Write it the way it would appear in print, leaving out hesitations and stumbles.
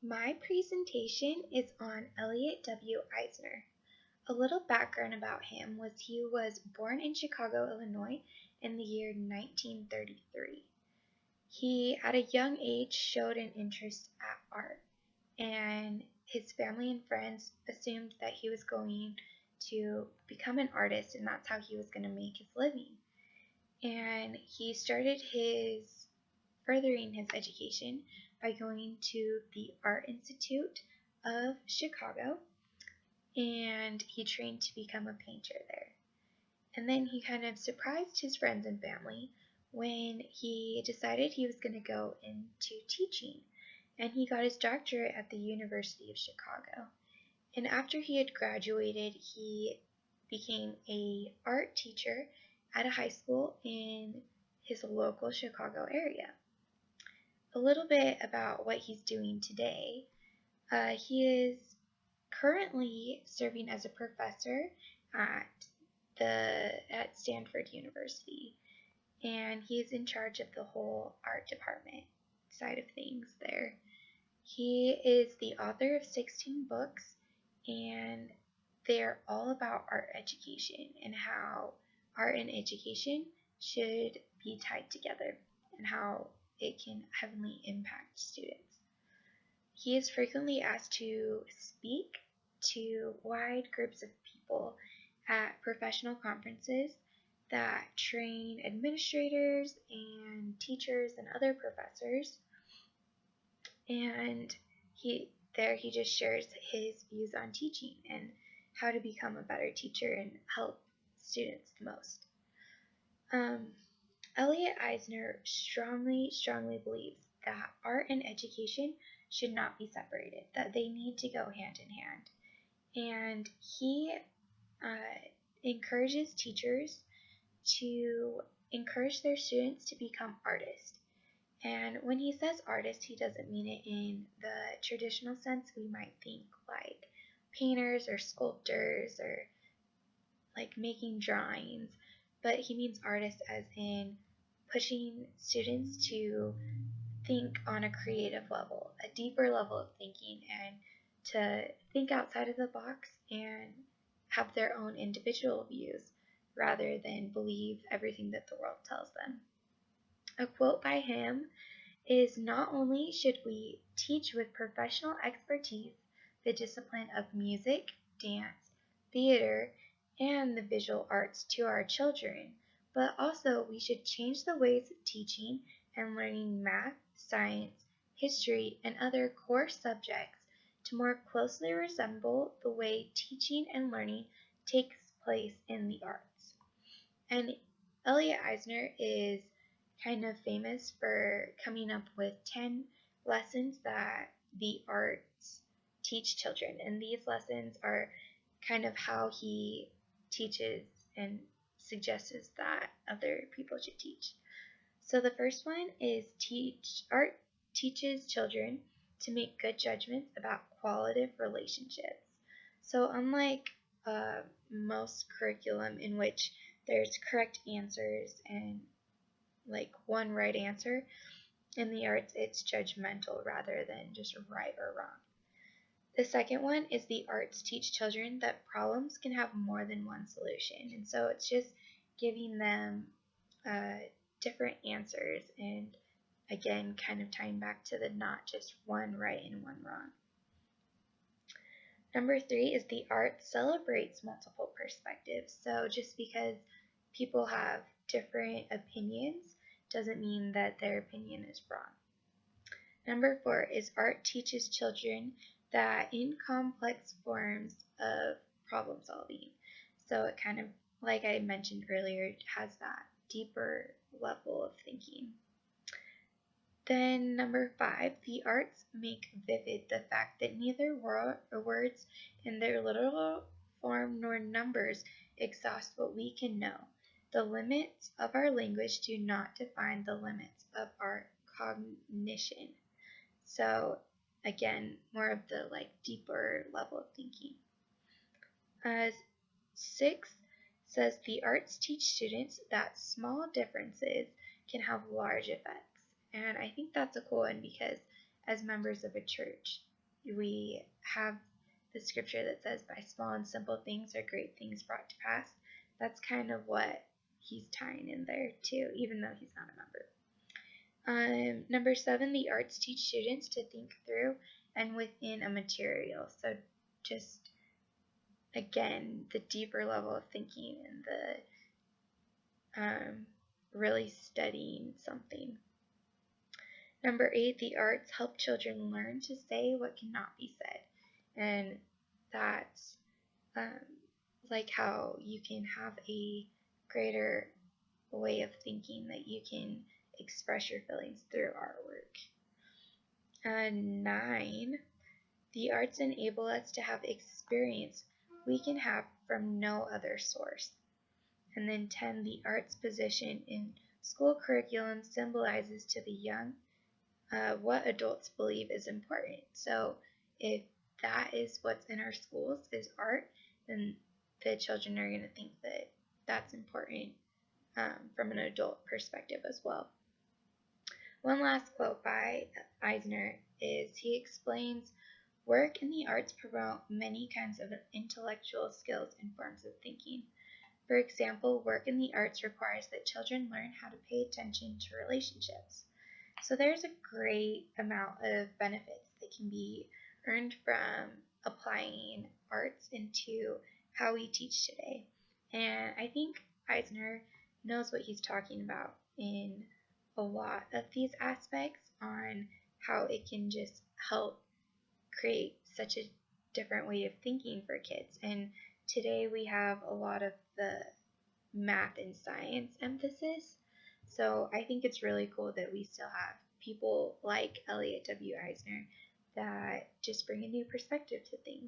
My presentation is on Elliot W Eisner. A little background about him was he was born in Chicago, Illinois in the year 1933. He, at a young age, showed an interest at art, and his family and friends assumed that he was going to become an artist and that's how he was going to make his living. And he started furthering his education by going to the Art Institute of Chicago, and he trained to become a painter there. And then he kind of surprised his friends and family when he decided he was going to go into teaching, and he got his doctorate at the University of Chicago. And after he had graduated, he became a art teacher at a high school in his local Chicago area. A little bit about what he's doing today. He is currently serving as a professor at Stanford University, and he is in charge of the whole art department side of things there. He is the author of 16 books, and they're all about art education and how art and education should be tied together and how it can heavily impact students. He is frequently asked to speak to wide groups of people at professional conferences that train administrators and teachers and other professors. And he just shares his views on teaching and how to become a better teacher and help students the most. Elliot Eisner strongly believes that art and education should not be separated, that they need to go hand in hand. And he encourages teachers to encourage their students to become artists. And when he says artist, he doesn't mean it in the traditional sense we might think, like painters or sculptors or like making drawings, but he means artists as in pushing students to think on a creative level, a deeper level of thinking, and to think outside of the box and have their own individual views rather than believe everything that the world tells them. A quote by him is, "Not only should we teach with professional expertise the discipline of music, dance, theater, and the visual arts to our children, but also we should change the ways of teaching and learning math, science, history, and other core subjects to more closely resemble the way teaching and learning takes place in the arts." And Elliot Eisner is kind of famous for coming up with 10 lessons that the arts teach children. And these lessons are kind of how he teaches and suggests that other people should teach. So the first one is art teaches children to make good judgments about qualitative relationships. So unlike most curriculum in which there's correct answers and like one right answer, in the arts it's judgmental rather than just right or wrong. The second one is the arts teach children that problems can have more than one solution, and so it's just giving them different answers, and again kind of tying back to the not just one right and one wrong. Number 3 is the art celebrates multiple perspectives. So just because people have different opinions doesn't mean that their opinion is wrong. Number 4 is art teaches children that in complex forms of problem solving. So it kind of, like I mentioned earlier, has that deeper level of thinking. Then number 5, the arts make vivid the fact that neither words in their literal form nor numbers exhaust what we can know. The limits of our language do not define the limits of our cognition. So again, more of the deeper level of thinking. 6 says the arts teach students that small differences can have large effects. And I think that's a cool one because as members of a church, we have the scripture that says, by small and simple things are great things brought to pass. That's kind of what he's tying in there too, even though he's not a member. Number 7, the arts teach students to think through and within a material. So just, again, the deeper level of thinking and the really studying something. Number 8, the arts help children learn to say what cannot be said. And that's like how you can have a greater way of thinking that you can express your feelings through artwork. 9, the arts enable us to have experience we can have from no other source. And then 10, the arts position in school curriculum symbolizes to the young what adults believe is important. So if that is what's in our schools is art, then the children are going to think that that's important from an adult perspective as well. One last quote by Eisner is, he explains, work in the arts promote many kinds of intellectual skills and forms of thinking. For example, work in the arts requires that children learn how to pay attention to relationships. So there's a great amount of benefits that can be earned from applying arts into how we teach today. And I think Eisner knows what he's talking about in a lot of these aspects on how it can just help create such a different way of thinking for kids. And today we have a lot of the math and science emphasis. So I think it's really cool that we still have people like Elliot W Eisner that just bring a new perspective to things.